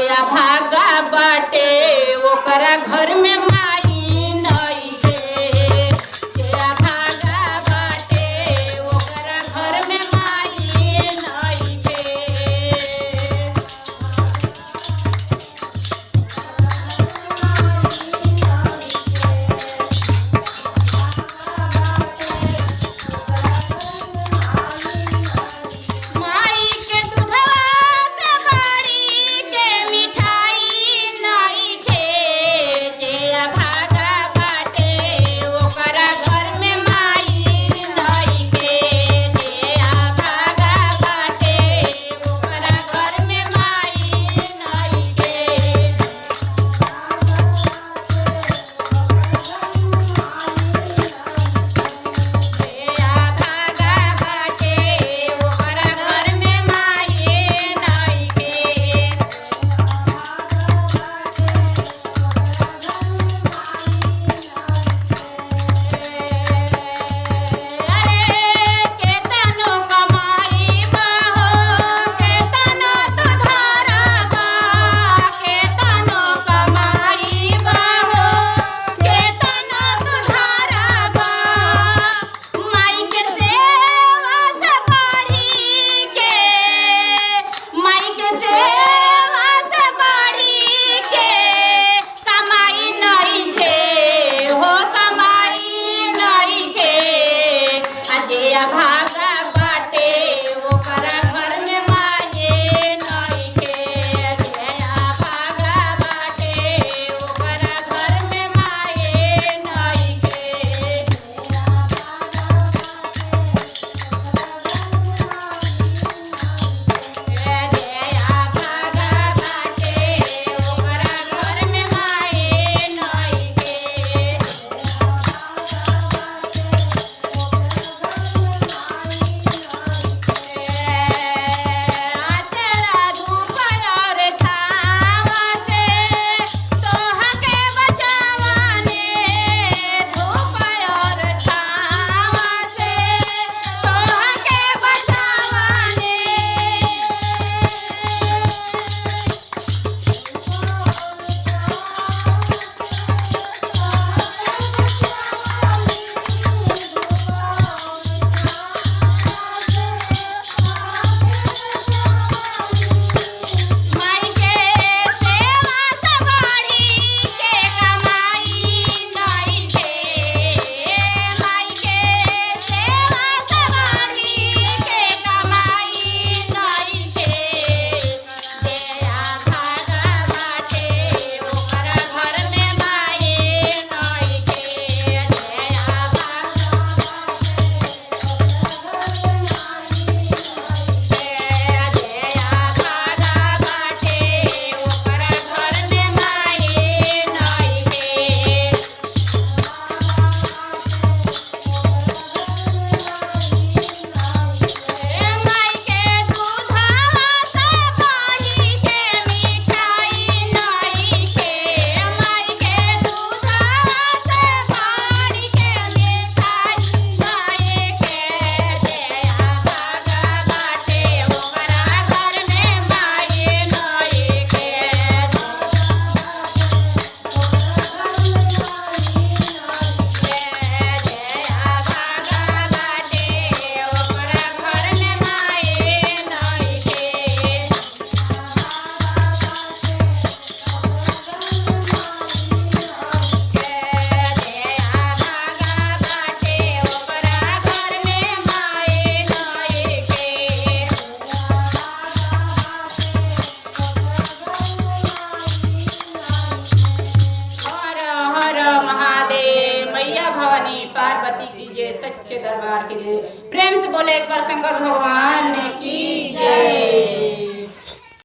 जेया भागा बाटे ओकरा घर में माई नइखे। जेया भागा बाटे ओकरा घर में माई नइखे। माई के दूधवा से बड़ी के मिठाई नइखे। जेया भागा बाटे ओकरा घर में माई नइखे। जेया भागा बाटे ओकरा घर में माई नइखे। जेया भागा बाटे ओकरा घर में माई नइखे। अरे केतनो कमाईबा हो केतनो तू धरबा। केतनो कमाईबा हो केतनो तू धरबा। माई के सेवा से बढ़ी के माई के सेवा से बढ़ी के कमाई नइखे हो कमाई नइखे। आ जेया भागा बाटे ओकरा घर में माई नइखे। जेया भागा बाटे ओकरा घर में माई नइखे। जेया भागा बाटे ओकरा घर में माई नइखे। तेरा धूप और छावा से तोहा के बचावाने। धूप और छावा से तोहा के बचावाने। माई के सेवा से बढ़ी के कमाई नइखे। माई के सेवा से बढ़ी के कमाई नइखे। जेया भागा बाटे ओकरा घर में माई नइखे। जेया जेया भागा बाटे ओकरा घर में माई नइखे। माई के दूधवा से बड़ी के मिठाई नइखे। माई के दूधवा से बड़ी के मिठाई नइखे। जेया भागा बाटे ओकरा घर में माई नइखे। जेया भागा बाटे ओकरा घर में माई नइखे। जेया भागा बाटे ओकरा घर में माई नइखे। हर हर महादेव। मैया भवानी पार्वती की जय। सच्चे दरबार की जय। प्रेम से बोले एक बार शंकर भगवान की जय।